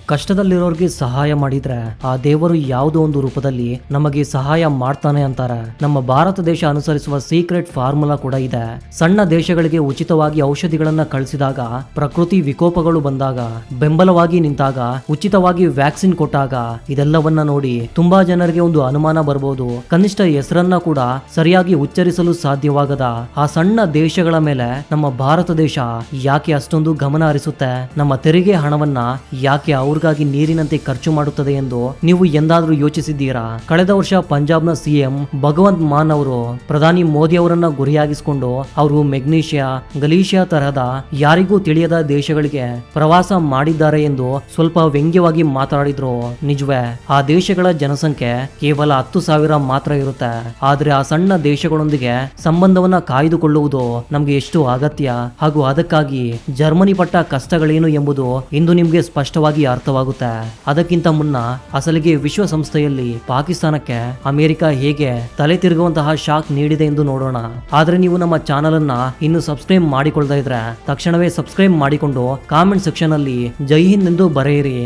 ಕಷ್ಟದಲ್ಲಿರೋರಿಗೆ ಸಹಾಯ ಮಾಡಿದ್ರೆ ಆ ದೇವರು ಯಾವುದೋ ಒಂದು ರೂಪದಲ್ಲಿ ನಮಗೆ ಸಹಾಯ ಮಾಡ್ತಾನೆ ಅಂತಾರೆ. ನಮ್ಮ ಭಾರತ ದೇಶ ಅನುಸರಿಸುವ ಸೀಕ್ರೆಟ್ ಫಾರ್ಮುಲಾ ಕೂಡ ಇದೆ. ಸಣ್ಣ ದೇಶಗಳಿಗೆ ಉಚಿತವಾಗಿ ಔಷಧಿಗಳನ್ನ ಕಳಿಸಿದಾಗ, ಪ್ರಕೃತಿ ವಿಕೋಪಗಳು ಬಂದಾಗ, ಬೆಂಬಲವಾಗಿ ನಿಂತಾಗ, ಉಚಿತವಾಗಿ ವ್ಯಾಕ್ಸಿನ್ ಕೊಟ್ಟಾಗ, ಇದೆಲ್ಲವನ್ನ ನೋಡಿ ತುಂಬಾ ಜನರಿಗೆ ಒಂದು ಅನುಮಾನ ಬರಬಹುದು. ಕನಿಷ್ಠ ಹೆಸರನ್ನ ಕೂಡ ಸರಿಯಾಗಿ ಉಚ್ಚರಿಸಲು ಸಾಧ್ಯವಾಗದ ಆ ಸಣ್ಣ ದೇಶಗಳ ಮೇಲೆ ನಮ್ಮ ಭಾರತ ದೇಶ ಯಾಕೆ ಅಷ್ಟೊಂದು ಗಮನ ಹರಿಸುತ್ತೆ? ನಮ್ಮ ತೆರಿಗೆ ಹಣವನ್ನ ಯಾಕೆ ಅವ್ರಿಗಾಗಿ ನೀರಿನಂತೆ ಖರ್ಚು ಮಾಡುತ್ತದೆ ಎಂದು ನೀವು ಎಂದಾದ್ರೂ ಯೋಚಿಸಿದ್ದೀರಾ? ಕಳೆದ ವರ್ಷ ಪಂಜಾಬ್ನ ಸಿಎಂ ಭಗವಂತ್ ಮಾನ್ ಅವರು ಪ್ರಧಾನಿ ಮೋದಿ ಅವರನ್ನ ಗುರಿಯಾಗಿಸಿಕೊಂಡು ಅವರು ಮೆಗ್ನೀಷಿಯಾ, ಗಲೀಷಿಯಾ ತರಹದ ಯಾರಿಗೂ ತಿಳಿಯದ ದೇಶಗಳಿಗೆ ಪ್ರವಾಸ ಮಾಡಿದ್ದಾರೆ ಎಂದು ಸ್ವಲ್ಪ ವ್ಯಂಗ್ಯವಾಗಿ ಮಾತನಾಡಿದ್ರು. ನಿಜವೇ, ಆ ದೇಶಗಳ ಜನಸಂಖ್ಯೆ ಕೇವಲ 10,000 ಮಾತ್ರ ಇರುತ್ತೆ. ಆದ್ರೆ ಆ ಸಣ್ಣ ದೇಶಗಳೊಂದಿಗೆ ಸಂಬಂಧವನ್ನ ಕಾಯ್ದುಕೊಳ್ಳುವುದು ನಮ್ಗೆ ಎಷ್ಟು ಅಗತ್ಯ ಹಾಗೂ ಅದಕ್ಕಾಗಿ ಜರ್ಮನಿ ಪಟ್ಟ ಕಷ್ಟಗಳೇನು ಎಂಬುದು ಇಂದು ನಿಮ್ಗೆ ಸ್ಪಷ್ಟವಾಗಿ ಅರ್ಥವಾಗುತ್ತೆ. ಅದಕ್ಕಿಂತ ಮುನ್ನ ಅಸಲಿಗೆ ವಿಶ್ವಸಂಸ್ಥೆಯಲ್ಲಿ ಪಾಕಿಸ್ತಾನಕ್ಕೆ ಅಮೆರಿಕ ಹೇಗೆ ತಲೆ ತಿರುಗುವಂತಹ ಶಾಕ್ ನೀಡಿದೆ ಎಂದು ನೋಡೋಣ. ಆದ್ರೆ ನೀವು ನಮ್ಮ ಚಾನಲ್ ಅನ್ನ ಇನ್ನು ಸಬ್ಸ್ಕ್ರೈಬ್ ಮಾಡಿಕೊಳ್ಳದೇ ಇದ್ರೆ ತಕ್ಷಣವೇ ಸಬ್ಸ್ಕ್ರೈಬ್ ಮಾಡಿಕೊಂಡು ಕಾಮೆಂಟ್ ಸೆಕ್ಷನ್ ಅಲ್ಲಿ ಜೈ ಹಿಂದ್ ಎಂದು ಬರೆಯಿರಿ.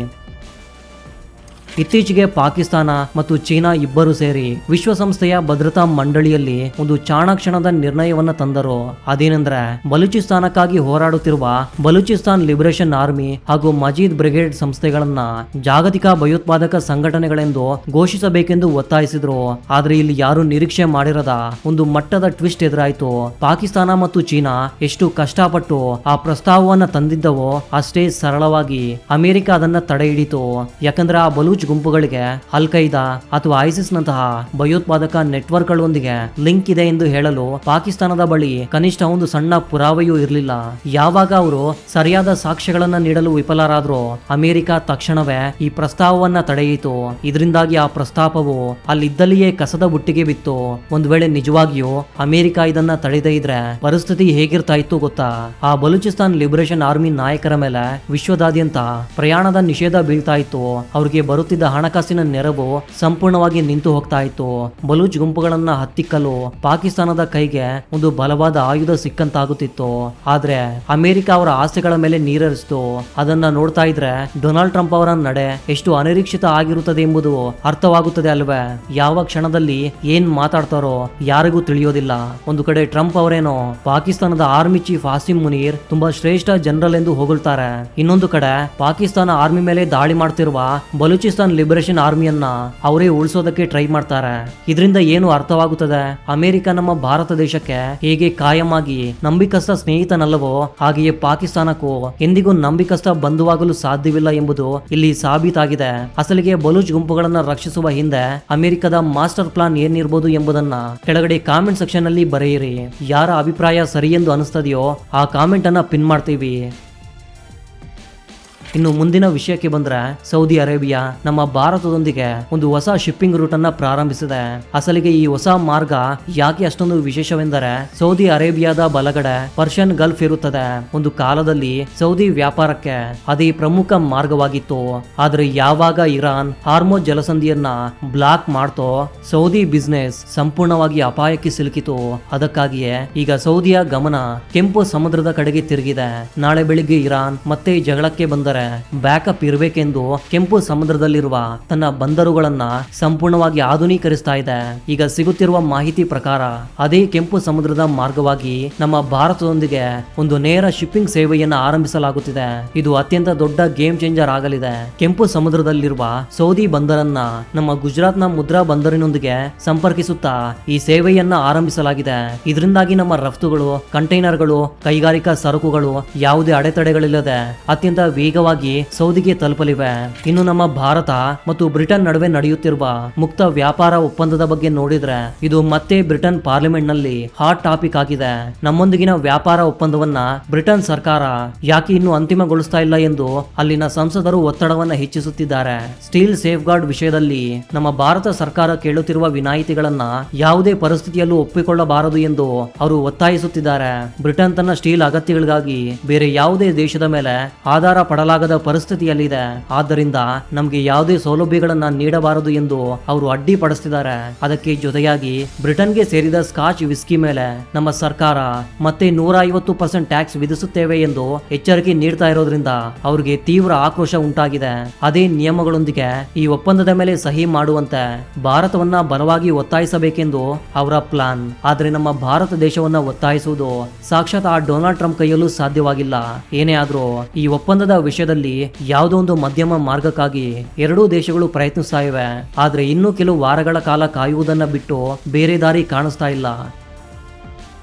ಇತ್ತೀಚೆಗೆ ಪಾಕಿಸ್ತಾನ ಮತ್ತು ಚೀನಾ ಇಬ್ಬರು ಸೇರಿ ವಿಶ್ವಸಂಸ್ಥೆಯ ಭದ್ರತಾ ಮಂಡಳಿಯಲ್ಲಿ ಒಂದು ಚಾಣಾಕ್ಷಣದ ನಿರ್ಣಯವನ್ನ ತಂದರು. ಅದೇನೆಂದ್ರೆ, ಬಲೂಚಿಸ್ತಾನಕ್ಕಾಗಿ ಹೋರಾಡುತ್ತಿರುವ ಬಲೂಚಿಸ್ತಾನ್ ಲಿಬರೇಷನ್ ಆರ್ಮಿ ಹಾಗೂ ಮಜೀದ್ ಬ್ರಿಗೇಡ್ ಸಂಸ್ಥೆಗಳನ್ನ ಜಾಗತಿಕ ಭಯೋತ್ಪಾದಕ ಸಂಘಟನೆಗಳೆಂದು ಘೋಷಿಸಬೇಕೆಂದು ಒತ್ತಾಯಿಸಿದ್ರು. ಆದ್ರೆ ಇಲ್ಲಿ ಯಾರು ನಿರೀಕ್ಷೆ ಮಾಡಿರದ ಒಂದು ಮಟ್ಟದ ಟ್ವಿಸ್ಟ್ ಎದುರಾಯಿತು. ಪಾಕಿಸ್ತಾನ ಮತ್ತು ಚೀನಾ ಎಷ್ಟು ಕಷ್ಟಪಟ್ಟು ಆ ಪ್ರಸ್ತಾವವನ್ನ ತಂದಿದ್ದವೋ ಅಷ್ಟೇ ಸರಳವಾಗಿ ಅಮೆರಿಕ ಅದನ್ನ ತಡೆ ಹಿಡಿತು. ಯಾಕಂದ್ರೆ ಆ ಬಲೂಚ್ ಗುಂಪುಗಳಿಗೆ ಅಲ್ ಖೈದಾ ಅಥವಾ ಐಸಿಸ್ ನಂತಹ ಭಯೋತ್ಪಾದಕ ನೆಟ್ವರ್ಕ್ ಗಳೊಂದಿಗೆ ಲಿಂಕ್ ಇದೆ ಎಂದು ಹೇಳಲು ಪಾಕಿಸ್ತಾನದ ಬಳಿ ಕನಿಷ್ಠ ಒಂದು ಸಣ್ಣ ಪುರಾವೆಯೂ ಇರಲಿಲ್ಲ. ಯಾವಾಗ ಅವರು ಸರಿಯಾದ ಸಾಕ್ಷ್ಯಗಳನ್ನ ನೀಡಲು ವಿಫಲರಾದ್ರು, ಅಮೆರಿಕ ತಕ್ಷಣವೇ ಈ ಪ್ರಸ್ತಾವವನ್ನ ತಡೆಯಿತು. ಇದರಿಂದಾಗಿ ಆ ಪ್ರಸ್ತಾಪವು ಅಲ್ಲಿದ್ದಲ್ಲಿಯೇ ಕಸದ ಬುಟ್ಟಿಗೆ ಬಿತ್ತು. ಒಂದು ವೇಳೆ ನಿಜವಾಗಿಯೂ ಅಮೆರಿಕ ಇದನ್ನ ತಡೆದೇ ಇದ್ರೆ ಪರಿಸ್ಥಿತಿ ಹೇಗಿರ್ತಾ ಇತ್ತು ಗೊತ್ತಾ? ಆ ಬಲೂಚಿಸ್ತಾನ್ ಲಿಬರೇಷನ್ ಆರ್ಮಿ ನಾಯಕರ ಮೇಲೆ ವಿಶ್ವದಾದ್ಯಂತ ಪ್ರಯಾಣದ ನಿಷೇಧ ಬೀಳ್ತಾ ಇತ್ತು. ಅವ್ರಿಗೆ ಬರುತ್ತಿದ್ದ ಹಣಕಾಸಿನ ನೆರವು ಸಂಪೂರ್ಣವಾಗಿ ನಿಂತು ಹೋಗ್ತಾ ಇತ್ತು. ಬಲೂಚ್ ಗುಂಪುಗಳನ್ನ ಹತ್ತಿಕ್ಕಲು ಪಾಕಿಸ್ತಾನದ ಕೈಗೆ ಒಂದು ಬಲವಾದ ಆಯುಧ ಸಿಕ್ಕಂತಾಗುತ್ತಿತ್ತು. ಆದ್ರೆ ಅಮೆರಿಕ ಅವರ ಆಸೆಗಳ ಮೇಲೆ ನೀರರಿಸಿತು. ಅದನ್ನ ನೋಡ್ತಾ ಇದ್ರೆ ಡೊನಾಲ್ಡ್ ಟ್ರಂಪ್ ಅವರ ನಡೆ ಎಷ್ಟು ಅನಿರೀಕ್ಷಿತ ಆಗಿರುತ್ತದೆ ಎಂಬುದು ಅರ್ಥವಾಗುತ್ತದೆ ಅಲ್ವೇ? ಯಾವ ಕ್ಷಣದಲ್ಲಿ ಏನ್ ಮಾತಾಡ್ತಾರೋ ಯಾರಿಗೂ ತಿಳಿಯೋದಿಲ್ಲ. ಒಂದು ಕಡೆ ಟ್ರಂಪ್ ಅವರೇನೋ ಪಾಕಿಸ್ತಾನದ ಆರ್ಮಿ ಚೀಫ್ ಆಸಿಂ ಮುನೀರ್ ತುಂಬಾ ಶ್ರೇಷ್ಠ ಜನರಲ್ ಎಂದು ಹೊಗಳ್ತಾರೆ. ಇನ್ನೊಂದು ಕಡೆ ಪಾಕಿಸ್ತಾನ ಆರ್ಮಿ ಮೇಲೆ ದಾಳಿ ಮಾಡ್ತಿರುವ ಬಲೂಚಿಸ್ತಾನ್ ಲಿಬರೇಷನ್ ಆರ್ಮಿಯನ್ನ ಅವರೇ ಉಳಿಸೋದಕ್ಕೆ ಟ್ರೈ ಮಾಡ್ತಾರೆ. ಇದರಿಂದ ಏನು ಅರ್ಥವಾಗುತ್ತದೆ? ಅಮೆರಿಕ ನಮ್ಮ ಭಾರತ ದೇಶಕ್ಕೆ ಹೇಗೆ ಕಾಯಮಾಗಿ ನಂಬಿಕಸ್ಥ ಸ್ನೇಹಿತನಲ್ಲವೋ ಹಾಗೆಯೇ ಪಾಕಿಸ್ತಾನಕ್ಕೂ ಎಂದಿಗೂ ನಂಬಿಕಸ್ಥ ಬಂಧುವಾಗಲು ಸಾಧ್ಯವಿಲ್ಲ ಎಂಬುದು ಇಲ್ಲಿ ಸಾಬೀತಾಗಿದೆ. ಅಸಲಿಗೆ ಬಲೂಚ್ ಗುಂಪುಗಳನ್ನ ರಕ್ಷಿಸುವ ಹಿಂದೆ ಅಮೆರಿಕದ ಮಾಸ್ಟರ್ ಪ್ಲಾನ್ ಏನಿರ್ಬೋದು ಎಂಬುದನ್ನ ಕೆಳಗಡೆ ಕಾಮೆಂಟ್ ಸೆಕ್ಷನ್ ಅಲ್ಲಿ ಬರೆಯಿರಿ. ಯಾರ ಅಭಿಪ್ರಾಯ ಸರಿ ಎಂದು ಅನಿಸ್ತದೆಯೋ ಆ ಕಾಮೆಂಟ್ ಅನ್ನ ಪಿನ್ ಮಾಡ್ತೀವಿ. ಇನ್ನು ಮುಂದಿನ ವಿಷಯಕ್ಕೆ ಬಂದ್ರೆ, ಸೌದಿ ಅರೇಬಿಯಾ ನಮ್ಮ ಭಾರತದೊಂದಿಗೆ ಒಂದು ಹೊಸ ಶಿಪ್ಪಿಂಗ್ ರೂಟ್ ಅನ್ನ ಪ್ರಾರಂಭಿಸಿದೆ. ಅಸಲಿಗೆ ಈ ಹೊಸ ಮಾರ್ಗ ಯಾಕೆ ಅಷ್ಟೊಂದು ವಿಶೇಷವೆಂದರೆ, ಸೌದಿ ಅರೇಬಿಯಾದ ಬಲಗಡೆ ಪರ್ಷಿಯನ್ ಗಲ್ಫ್ ಇರುತ್ತದೆ. ಒಂದು ಕಾಲದಲ್ಲಿ ಸೌದಿ ವ್ಯಾಪಾರಕ್ಕೆ ಅದೇ ಪ್ರಮುಖ ಮಾರ್ಗವಾಗಿತ್ತು. ಆದ್ರೆ ಯಾವಾಗ ಇರಾನ್ ಹಾರ್ಮೋಜ್ ಜಲಸಂಧಿಯನ್ನ ಬ್ಲಾಕ್ ಮಾಡ್ತೋ, ಸೌದಿ ಬಿಸ್ನೆಸ್ ಸಂಪೂರ್ಣವಾಗಿ ಅಪಾಯಕ್ಕೆ ಸಿಲುಕಿತು. ಅದಕ್ಕಾಗಿಯೇ ಈಗ ಸೌದಿಯ ಗಮನ ಕೆಂಪು ಸಮುದ್ರದ ಕಡೆಗೆ ತಿರುಗಿದೆ. ನಾಳೆ ಬೆಳಿಗ್ಗೆ ಇರಾನ್ ಮತ್ತೆ ಜಗಳಕ್ಕೆ ಬಂದರೆ ಬ್ಯಾಕಪ್ ಇರಬೇಕೆಂದು ಕೆಂಪು ಸಮುದ್ರದಲ್ಲಿರುವ ತನ್ನ ಬಂದರುಗಳನ್ನ ಸಂಪೂರ್ಣವಾಗಿ ಆಧುನೀಕರಿಸ್ತಾ ಇದೆ. ಈಗ ಸಿಗುತ್ತಿರುವ ಮಾಹಿತಿ ಪ್ರಕಾರ ಅದೇ ಕೆಂಪು ಸಮುದ್ರದ ಮಾರ್ಗವಾಗಿ ನಮ್ಮ ಭಾರತದೊಂದಿಗೆ ಒಂದು ನೇರ ಶಿಪ್ಪಿಂಗ್ ಸೇವೆಯನ್ನು ಆರಂಭಿಸಲಾಗುತ್ತಿದೆ. ಇದು ಅತ್ಯಂತ ದೊಡ್ಡ ಗೇಮ್ ಚೇಂಜರ್ ಆಗಲಿದೆ. ಕೆಂಪು ಸಮುದ್ರದಲ್ಲಿರುವ ಸೌದಿ ಬಂದರನ್ನ ನಮ್ಮ ಗುಜರಾತ್ನ ಮುದ್ರಾ ಬಂದರಿನೊಂದಿಗೆ ಸಂಪರ್ಕಿಸುತ್ತಾ ಈ ಸೇವೆಯನ್ನ ಆರಂಭಿಸಲಾಗಿದೆ. ಇದರಿಂದಾಗಿ ನಮ್ಮ ರಫ್ತುಗಳು, ಕಂಟೈನರ್ಗಳು, ಕೈಗಾರಿಕಾ ಸರಕುಗಳು ಯಾವುದೇ ಅಡೆತಡೆಗಳಿಲ್ಲದೆ ಅತ್ಯಂತ ವೇಗವಾಗಿ ಸೌದಿಗೆ ತಲುಪಲಿವೆ. ಇನ್ನು ನಮ್ಮ ಭಾರತ ಮತ್ತು ಬ್ರಿಟನ್ ನಡುವೆ ನಡೆಯುತ್ತಿರುವ ಮುಕ್ತ ವ್ಯಾಪಾರ ಒಪ್ಪಂದದ ಬಗ್ಗೆ ನೋಡಿದ್ರೆ ಇದು ಮತ್ತೆ ಬ್ರಿಟನ್ ಪಾರ್ಲಿಮೆಂಟ್ ನಲ್ಲಿ ಹಾಟ್ ಟಾಪಿಕ್ ಆಗಿದೆ. ನಮ್ಮೊಂದಿಗಿನ ವ್ಯಾಪಾರ ಒಪ್ಪಂದವನ್ನ ಬ್ರಿಟನ್ ಸರ್ಕಾರ ಯಾಕೆ ಇನ್ನೂ ಅಂತಿಮಗೊಳಿಸ್ತಾ ಇಲ್ಲ ಎಂದು ಅಲ್ಲಿನ ಸಂಸದರು ಒತ್ತಡವನ್ನ ಹೆಚ್ಚಿಸುತ್ತಿದ್ದಾರೆ. ಸ್ಟೀಲ್ ಸೇಫ್ ಗಾರ್ಡ್ ವಿಷಯದಲ್ಲಿ ನಮ್ಮ ಭಾರತ ಸರ್ಕಾರ ಕೇಳುತ್ತಿರುವ ವಿನಾಯಿತಿಗಳನ್ನ ಯಾವುದೇ ಪರಿಸ್ಥಿತಿಯಲ್ಲೂ ಒಪ್ಪಿಕೊಳ್ಳಬಾರದು ಎಂದು ಅವರು ಒತ್ತಾಯಿಸುತ್ತಿದ್ದಾರೆ. ಬ್ರಿಟನ್ ತನ್ನ ಸ್ಟೀಲ್ ಅಗತ್ಯಗಳಿಗಾಗಿ ಬೇರೆ ಯಾವುದೇ ದೇಶದ ಮೇಲೆ ಆಧಾರ ಪಡಲಾಗ ತಡೆಯಕ್ಕಾಗದ ಪರಿಸ್ಥಿತಿಯಲ್ಲಿದೆ. ಆದ್ದರಿಂದ ನಮಗೆ ಯಾವುದೇ ಸೌಲಭ್ಯಗಳನ್ನ ನೀಡಬಾರದು ಎಂದು ಅವರು ಅಡ್ಡಿಪಡಿಸ್ತಿದ್ದಾರೆ. ಅದಕ್ಕೆ ಜೊತೆಯಾಗಿ ಬ್ರಿಟನ್ಗೆ ಸೇರಿದ ಸ್ಕಾಚ್ ವಿಸ್ಕಿ ಮೇಲೆ ನಮ್ಮ ಸರ್ಕಾರ ಮತ್ತೆ 150% ಟ್ಯಾಕ್ಸ್ ವಿಧಿಸುತ್ತೇವೆ ಎಂದು ಎಚ್ಚರಿಕೆ ನೀಡ್ತಾ ಇರೋದ್ರಿಂದ ಅವ್ರಿಗೆ ತೀವ್ರ ಆಕ್ರೋಶ ಉಂಟಾಗಿದೆ. ಅದೇ ನಿಯಮಗಳೊಂದಿಗೆ ಈ ಒಪ್ಪಂದದ ಮೇಲೆ ಸಹಿ ಮಾಡುವಂತೆ ಭಾರತವನ್ನ ಬಲವಾಗಿ ಒತ್ತಾಯಿಸಬೇಕೆಂದು ಅವರ ಪ್ಲಾನ್. ಆದ್ರೆ ನಮ್ಮ ಭಾರತ ದೇಶವನ್ನ ಒತ್ತಾಯಿಸುವುದು ಸಾಕ್ಷಾತ್ ಆ ಡೊನಾಲ್ಡ್ ಟ್ರಂಪ್ ಕೈಯಲ್ಲೂ ಸಾಧ್ಯವಾಗಿಲ್ಲ. ಏನೇ ಆದ್ರೂ ಈ ಒಪ್ಪಂದದ ವಿಷಯದಲ್ಲಿ ಯಾವುದೋ ಒಂದು ಮಧ್ಯಮ ಮಾರ್ಗಕ್ಕಾಗಿ ಎರಡೂ ದೇಶಗಳು ಪ್ರಯತ್ನಿಸ್ತಾ ಇವೆ. ಆದ್ರೆ ಇನ್ನೂ ಕೆಲವು ವಾರಗಳ ಕಾಲ ಕಾಯುವುದನ್ನ ಬಿಟ್ಟು ಬೇರೆ ದಾರಿ ಕಾಣಿಸ್ತಾ ಇಲ್ಲ.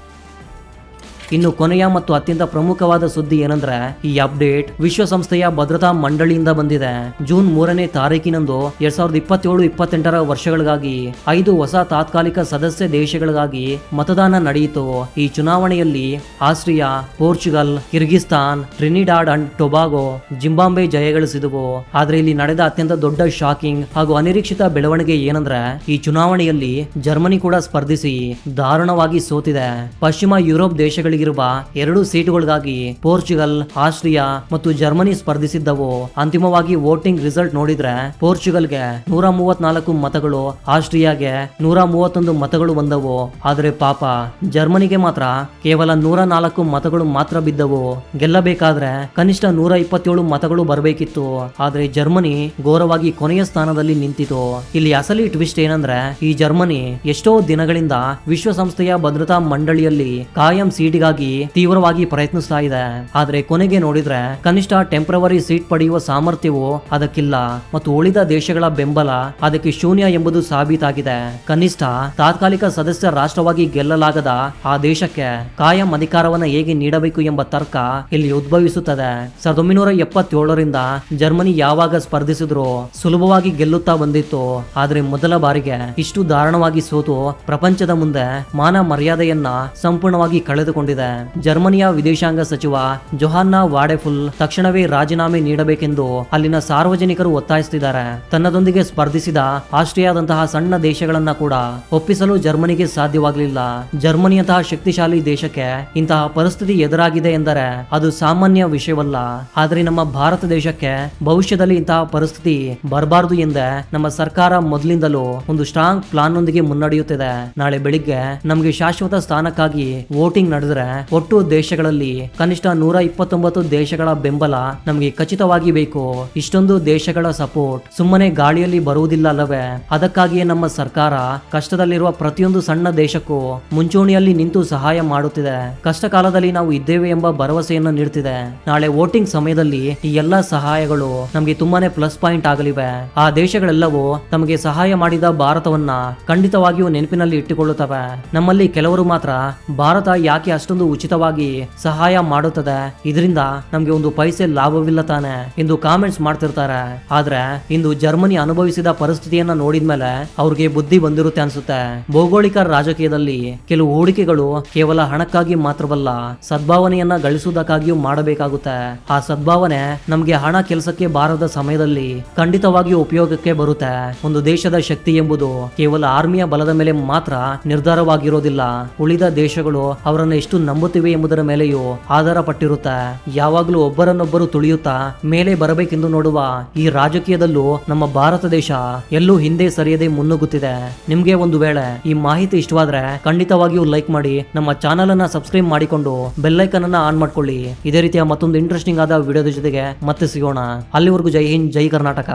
ಇನ್ನು ಕೊನೆಯ ಮತ್ತು ಅತ್ಯಂತ ಪ್ರಮುಖವಾದ ಸುದ್ದಿ ಏನಂದ್ರೆ, ಈ ಅಪ್ಡೇಟ್ ವಿಶ್ವಸಂಸ್ಥೆಯ ಭದ್ರತಾ ಮಂಡಳಿಯಿಂದ ಬಂದಿದೆ. ಜೂನ್ 3ನೇ ತಾರೀಕಿನಂದು 2027-28 ವರ್ಷಗಳಿಗಾಗಿ 5 ಹೊಸ ತಾತ್ಕಾಲಿಕ ಸದಸ್ಯ ದೇಶಗಳಿಗಾಗಿ ಮತದಾನ ನಡೆಯಿತು. ಈ ಚುನಾವಣೆಯಲ್ಲಿ Austria, Portugal, Kyrgyzstan, Trinidad and Tobago, Zimbabwe ಜಯಗಳಿಸಿದವು. ಆದ್ರೆ ಇಲ್ಲಿ ನಡೆದ ಅತ್ಯಂತ ದೊಡ್ಡ ಶಾಕಿಂಗ್ ಹಾಗೂ ಅನಿರೀಕ್ಷಿತ ಬೆಳವಣಿಗೆ ಏನಂದ್ರೆ, ಈ ಚುನಾವಣೆಯಲ್ಲಿ ಜರ್ಮನಿ ಕೂಡ ಸ್ಪರ್ಧಿಸಿ ದಾರುಣವಾಗಿ ಸೋತಿದೆ. ಪಶ್ಚಿಮ ಯುರೋಪ್ ದೇಶಗಳಿಗೆ ಇರುವ 2 ಸೀಟುಗಳಿಗಾಗಿ ಪೋರ್ಚುಗಲ್, ಆಸ್ಟ್ರಿಯಾ ಮತ್ತು ಜರ್ಮನಿ ಸ್ಪರ್ಧಿಸಿದ್ದವು. ಅಂತಿಮವಾಗಿ ವೋಟಿಂಗ್ ರಿಸಲ್ಟ್ ನೋಡಿದ್ರೆ ಪೋರ್ಚುಗಲ್ಗೆ 134 ಮತಗಳು, ಆಸ್ಟ್ರಿಯಾಗೆ 131 ಮತಗಳು ಬಂದವು. ಆದರೆ ಪಾಪ ಜರ್ಮನಿಗೆ ಮಾತ್ರ ಕೇವಲ 104 ಮತಗಳು ಮಾತ್ರ ಬಿದ್ದವು. ಗೆಲ್ಲಬೇಕಾದ್ರೆ ಕನಿಷ್ಠ 127 ಮತಗಳು ಬರಬೇಕಿತ್ತು. ಆದ್ರೆ ಜರ್ಮನಿ ಘೋರವಾಗಿ ಕೊನೆಯ ಸ್ಥಾನದಲ್ಲಿ ನಿಂತಿತು. ಇಲ್ಲಿ ಅಸಲಿ ಟ್ವಿಸ್ಟ್ ಏನಂದ್ರೆ, ಈ ಜರ್ಮನಿ ಎಷ್ಟೋ ದಿನಗಳಿಂದ ವಿಶ್ವಸಂಸ್ಥೆಯ ಭದ್ರತಾ ಮಂಡಳಿಯಲ್ಲಿ ಕಾಯಂ ಸೀಟಿಗಾಗಿ ತೀವ್ರವಾಗಿ ಪ್ರಯತ್ನಿಸ್ತಾ ಇದೆ. ಆದ್ರೆ ಕೊನೆಗೆ ನೋಡಿದ್ರೆ ಕನಿಷ್ಠ ಟೆಂಪರವರಿ ಸೀಟ್ ಪಡೆಯುವ ಸಾಮರ್ಥ್ಯವು ಅದಕ್ಕಿಲ್ಲ ಮತ್ತು ಉಳಿದ ದೇಶಗಳ ಬೆಂಬಲ ಅದಕ್ಕೆ ಶೂನ್ಯ ಎಂಬುದು ಸಾಬೀತಾಗಿದೆ. ಕನಿಷ್ಠ ತಾತ್ಕಾಲಿಕ ಸದಸ್ಯ ರಾಷ್ಟ್ರವಾಗಿ ಗೆಲ್ಲಲಾಗದ ಆ ದೇಶಕ್ಕೆ ಕಾಯಂ ಅಧಿಕಾರವನ್ನ ಹೇಗೆ ನೀಡಬೇಕು ಎಂಬ ತರ್ಕ ಇಲ್ಲಿ ಉದ್ಭವಿಸುತ್ತದೆ. 1977ರಿಂದ ಜರ್ಮನಿ ಯಾವಾಗ ಸ್ಪರ್ಧಿಸಿದ್ರು ಸುಲಭವಾಗಿ ಗೆಲ್ಲುತ್ತಾ ಬಂದಿತ್ತು. ಆದ್ರೆ ಮೊದಲ ಬಾರಿಗೆ ಇಷ್ಟು ದಾರುಣವಾಗಿ ಸೋತು ಪ್ರಪಂಚದ ಮುಂದೆ ಮಾನ ಮರ್ಯಾದೆಯನ್ನ ಸಂಪೂರ್ಣವಾಗಿ ಕಳೆದುಕೊಂಡಿದೆ. ಜರ್ಮನಿಯ ವಿದೇಶಾಂಗ ಸಚಿವ ಜೊಹಾನ್ನಾ ವಾಡೆಫುಲ್ ತಕ್ಷಣವೇ ರಾಜೀನಾಮೆ ನೀಡಬೇಕೆಂದು ಅಲ್ಲಿನ ಸಾರ್ವಜನಿಕರು ಒತ್ತಾಯಿಸುತ್ತಿದ್ದಾರೆ. ತನ್ನದೊಂದಿಗೆ ಸ್ಪರ್ಧಿಸಿದ ಆಸ್ಟ್ರಿಯಾದಂತಹ ಸಣ್ಣ ದೇಶಗಳನ್ನ ಕೂಡ ಒಪ್ಪಿಸಲು ಜರ್ಮನಿಗೆ ಸಾಧ್ಯವಾಗಲಿಲ್ಲ. ಜರ್ಮನಿಯಂತಹ ಶಕ್ತಿಶಾಲಿ ದೇಶಕ್ಕೆ ಇಂತಹ ಪರಿಸ್ಥಿತಿ ಎದುರಾಗಿದೆ ಎಂದರೆ ಅದು ಸಾಮಾನ್ಯ ವಿಷಯವಲ್ಲ. ಆದ್ರೆ ನಮ್ಮ ಭಾರತ ದೇಶಕ್ಕೆ ಭವಿಷ್ಯದಲ್ಲಿ ಇಂತಹ ಪರಿಸ್ಥಿತಿ ಬರಬಾರದು ಎಂದೇ ನಮ್ಮ ಸರ್ಕಾರ ಮೊದಲಿಂದಲೂ ಒಂದು ಸ್ಟ್ರಾಂಗ್ ಪ್ಲಾನ್ ನೊಂದಿಗೆ ಮುನ್ನಡೆಯುತ್ತಿದೆ. ನಾಳೆ ಬೆಳಿಗ್ಗೆ ನಮಗೆ ಶಾಶ್ವತ ಸ್ಥಾನಕ್ಕಾಗಿ ವೋಟಿಂಗ್ ನಡೆದರೆ ಒಟ್ಟು ದೇಶಗಳಲ್ಲಿ ಕನಿಷ್ಠ 129 ದೇಶಗಳ ಬೆಂಬಲ ನಮಗೆ ಖಚಿತವಾಗಿ ಬೇಕು. ಇಷ್ಟೊಂದು ದೇಶಗಳ ಸಪೋರ್ಟ್ ಸುಮ್ಮನೆ ಗಾಳಿಯಲ್ಲಿ ಬರುವುದಿಲ್ಲ ಅಲ್ಲವೇ? ಅದಕ್ಕಾಗಿಯೇ ನಮ್ಮ ಸರ್ಕಾರ ಕಷ್ಟದಲ್ಲಿರುವ ಪ್ರತಿಯೊಂದು ಸಣ್ಣ ದೇಶಕ್ಕೂ ಮುಂಚೂಣಿಯಲ್ಲಿ ನಿಂತು ಸಹಾಯ ಮಾಡುತ್ತಿದೆ. ಕಷ್ಟ ಕಾಲದಲ್ಲಿ ನಾವು ಇದ್ದೇವೆ ಎಂಬ ಭರವಸೆಯನ್ನು ನೀಡುತ್ತಿದೆ. ನಾಳೆ ವೋಟಿಂಗ್ ಸಮಯದಲ್ಲಿ ಈ ಎಲ್ಲಾ ಸಹಾಯಗಳು ನಮಗೆ ತುಂಬಾನೇ ಪ್ಲಸ್ ಪಾಯಿಂಟ್ ಆಗಲಿವೆ. ಆ ದೇಶಗಳೆಲ್ಲವೂ ತಮಗೆ ಸಹಾಯ ಮಾಡಿದ ಭಾರತವನ್ನ ಖಂಡಿತವಾಗಿಯೂ ನೆನಪಿನಲ್ಲಿ ಇಟ್ಟುಕೊಳ್ಳುತ್ತವೆ. ನಮ್ಮಲ್ಲಿ ಕೆಲವರು ಮಾತ್ರ ಭಾರತ ಯಾಕೆ ಅಷ್ಟೊಂದು ಉಚಿತವಾಗಿ ಸಹಾಯ ಮಾಡುತ್ತದೆ, ಇದರಿಂದ ನಮ್ಗೆ ಒಂದು ಪೈಸೆ ಲಾಭವಿಲ್ಲ ತಾನೆ ಎಂದು ಕಾಮೆಂಟ್ಸ್ ಮಾಡ್ತಿರ್ತಾರೆ. ಆದ್ರೆ ಇಂದು ಜರ್ಮನಿ ಅನುಭವಿಸಿದ ಪರಿಸ್ಥಿತಿಯನ್ನ ನೋಡಿದ್ಮೇಲೆ ಅವ್ರಿಗೆ ಬುದ್ಧಿ ಬಂದಿರುತ್ತೆ ಅನ್ಸುತ್ತೆ. ಭೌಗೋಳಿಕ ರಾಜಕೀಯದಲ್ಲಿ ಕೆಲವು ಹೂಡಿಕೆಗಳು ಕೇವಲ ಹಣಕ್ಕಾಗಿ ಮಾತ್ರವಲ್ಲ, ಸದ್ಭಾವನೆಯನ್ನ ಗಳಿಸುವುದಕ್ಕಾಗಿಯೂ ಮಾಡಬೇಕಾಗುತ್ತೆ. ಆ ಸದ್ಭಾವನೆ ನಮ್ಗೆ ಹಣ ಕೆಲಸಕ್ಕೆ ಬಾರದ ಸಮಯದಲ್ಲಿ ಖಂಡಿತವಾಗಿಯೂ ಉಪಯೋಗಕ್ಕೆ ಬರುತ್ತೆ. ಒಂದು ದೇಶದ ಶಕ್ತಿ ಎಂಬುದು ಕೇವಲ ಆರ್ಮಿಯ ಬಲದ ಮೇಲೆ ಮಾತ್ರ ನಿರ್ಧಾರವಾಗಿರೋದಿಲ್ಲ. ಉಳಿದ ದೇಶಗಳು ಅವರನ್ನು ಎಷ್ಟು ನಂಬುತ್ತಿವೆ ಎಂಬುದರ ಮೇಲೆಯೂ ಆಧಾರ ಪಟ್ಟಿರುತ್ತೆ. ಯಾವಾಗಲೂ ಒಬ್ಬರನ್ನೊಬ್ಬರು ತುಳಿಯುತ್ತಾ ಮೇಲೆ ಬರಬೇಕೆಂದು ನೋಡುವ ಈ ರಾಜಕೀಯದಲ್ಲೂ ನಮ್ಮ ಭಾರತ ದೇಶ ಎಲ್ಲೂ ಹಿಂದೆ ಸರಿಯದೆ ಮುನ್ನುಗ್ಗುತ್ತಿದೆ. ನಿಮ್ಗೆ ಒಂದು ವೇಳೆ ಈ ಮಾಹಿತಿ ಇಷ್ಟವಾದ್ರೆ ಖಂಡಿತವಾಗಿಯೂ ಲೈಕ್ ಮಾಡಿ, ನಮ್ಮ ಚಾನಲ್ ಅನ್ನ ಸಬ್ಸ್ಕ್ರೈಬ್ ಮಾಡಿಕೊಂಡು ಬೆಲ್ ಐಕಾನ್ ಅನ್ನ ಆನ್ ಮಾಡ್ಕೊಳ್ಳಿ. ಇದೇ ರೀತಿಯ ಮತ್ತೊಂದು ಇಂಟ್ರೆಸ್ಟಿಂಗ್ ಆದ ವಿಡಿಯೋದ ಜೊತೆಗೆ ಮತ್ತೆ ಸಿಗೋಣ. ಅಲ್ಲಿವರೆಗೂ ಜೈ ಹಿಂದ್, ಜೈ ಕರ್ನಾಟಕ.